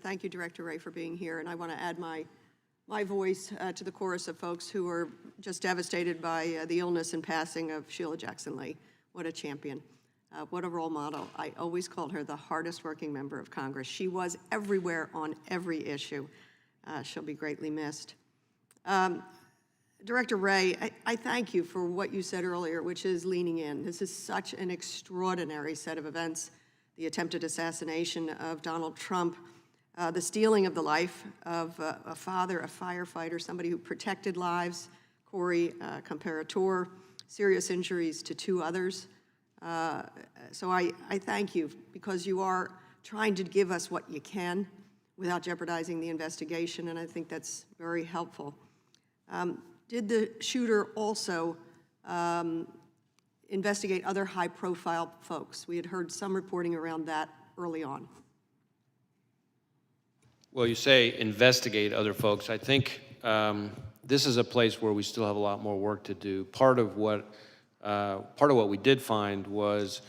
thank you, Director Wray, for being here. And I want to add my voice to the chorus of folks who are just devastated by the illness and passing of Sheila Jackson Lee. What a champion. What a role model. I always called her the hardest working member of Congress. She was everywhere on every issue. She'll be greatly missed. Director Wray, I thank you for what you said earlier, which is leaning in. This is such an extraordinary set of events. The attempted assassination of Donald Trump, the stealing of the life of a father, a firefighter, somebody who protected lives, Corey Comparator, serious injuries to 2 others. So I thank you because you are trying to give us what you can without jeopardizing the investigation, and I think that's very helpful. Did the shooter also investigate other high-profile folks? We had heard some reporting around that early on. Well, you say investigate other folks. I think this is a place where we still have a lot more work to do. Part of what we did find was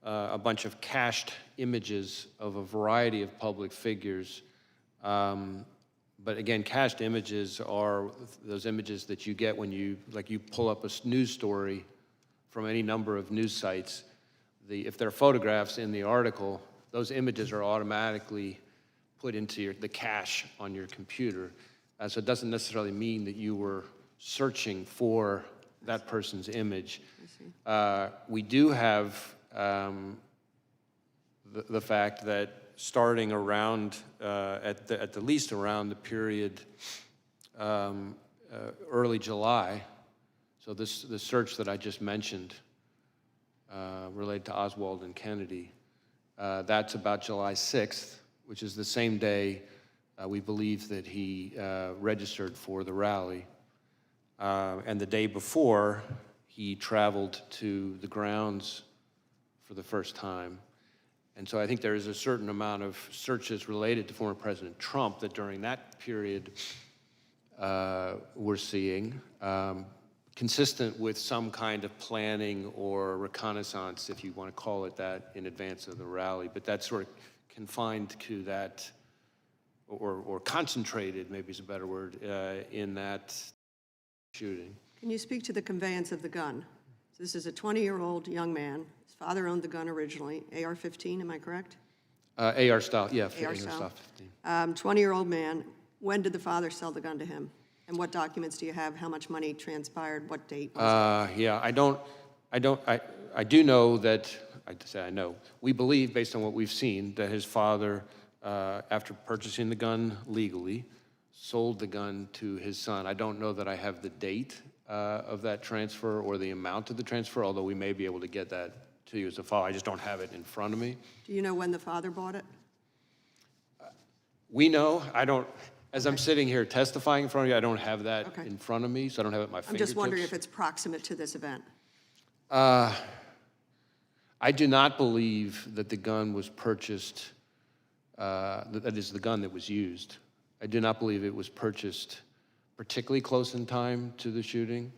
a bunch of cached images of a variety of public figures. But again, cached images are those images that you get when you pull up a news story from any number of news sites. If there are photographs in the article, those images are automatically put into the cache on your computer. So it doesn't necessarily mean that you were searching for that person's image. We do have the fact that starting around, at the least around the period early July, so the search that I just mentioned related to Oswald and Kennedy, that's about July 6th, which is the same day we believe that he registered for the rally. And the day before, he traveled to the grounds for the first time. And so I think there is a certain amount of searches related to former President Trump that during that period we're seeing, consistent with some kind of planning or reconnaissance, if you want to call it that, in advance of the rally. But that's sort of confined to that, or concentrated, maybe is a better word, in that shooting. Can you speak to the conveyance of the gun? So this is a 20-year-old young man. His father owned the gun originally, AR-15, am I correct? AR style, yeah, AR style. 20-year-old man. When did the father sell the gun to him? And what documents do you have? How much money transpired? What date was it? Yeah, I do know that, I know, we believe, based on what we've seen, that his father, after purchasing the gun legally, sold the gun to his son. I don't know that I have the date of that transfer or the amount of the transfer, although we may be able to get that to you as a file. I just don't have it in front of me. Do you know when the father bought it? We know. I don't, as I'm sitting here testifying in front of you, I don't have that in front of me, so I don't have it at my fingertips. I'm just wondering if it's proximate to this event. I do not believe that the gun was purchased, that is the gun that was used. I do not believe it was purchased particularly close in time to the shooting,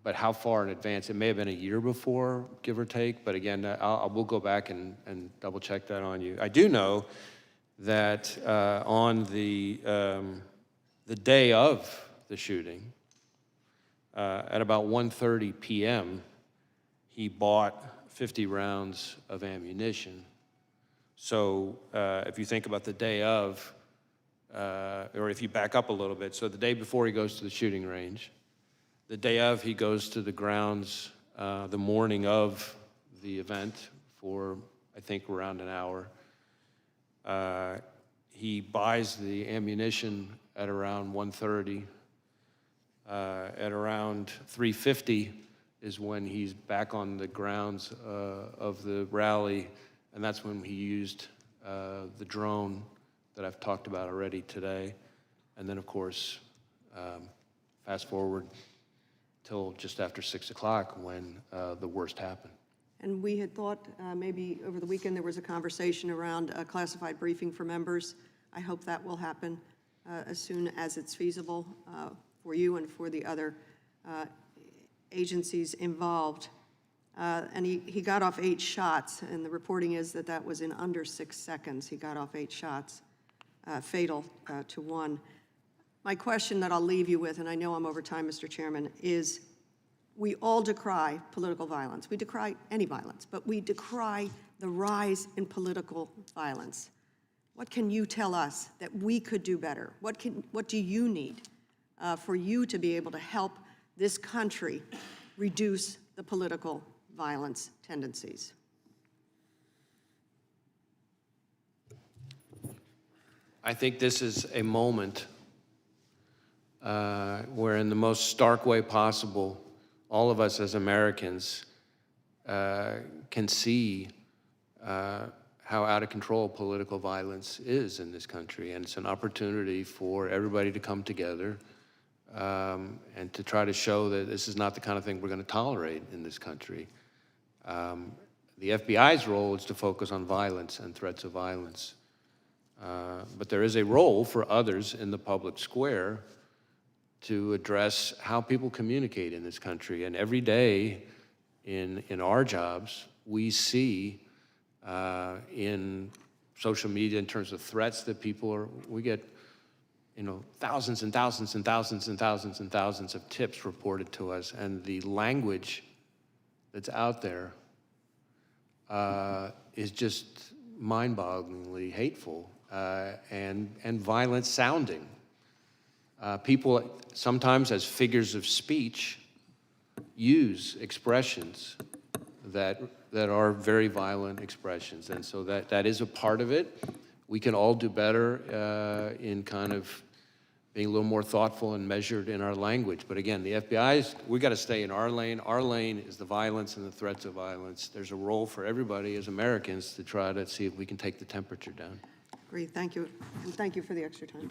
but how far in advance? It may have been a year before, give or take, but again, we'll go back and double check that on you. I do know that on the day of the shooting, at about 1:30 p.m., he bought 50 rounds of ammunition. So if you think about the day of, or if you back up a little bit, so the day before he goes to the shooting range, the day of he goes to the grounds the morning of the event for, I think, around an hour. He buys the ammunition at around 1:30. At around 3:50 is when he's back on the grounds of the rally, and that's when he used the drone that I've talked about already today. And then, of course, fast forward till just after 6 o'clock when the worst happened. And we had thought maybe over the weekend there was a conversation around a classified briefing for members. I hope that will happen as soon as it's feasible for you and for the other agencies involved. And he got off 8 shots, and the reporting is that that was in under 6 seconds. He got off 8 shots, fatal to 1. My question that I'll leave you with, and I know I'm over time, Mr. Chairman, is we all decry political violence. We decry any violence, but we decry the rise in political violence. What can you tell us that we could do better? What do you need for you to be able to help this country reduce the political violence tendencies? I think this is a moment where in the most stark way possible, all of us as Americans can see how out of control political violence is in this country. And it's an opportunity for everybody to come together and to try to show that this is not the kind of thing we're going to tolerate in this country. The FBI's role is to focus on violence and threats of violence. But there is a role for others in the public square to address how people communicate in this country. And every day in our jobs, we see in social media in terms of threats that we get, thousands and thousands and thousands and thousands and thousands of tips reported to us, and the language that's out there is just mind-bogglingly hateful and violent sounding. People sometimes, as figures of speech, use expressions that are very violent expressions, and so that is a part of it. We can all do better in kind of being a little more thoughtful and measured in our language. But again, the FBI's, we got to stay in our lane. Our lane is the violence and the threats of violence. There's a role for everybody as Americans to try to see if we can take the temperature down. Great, thank you. And thank you for the extra time.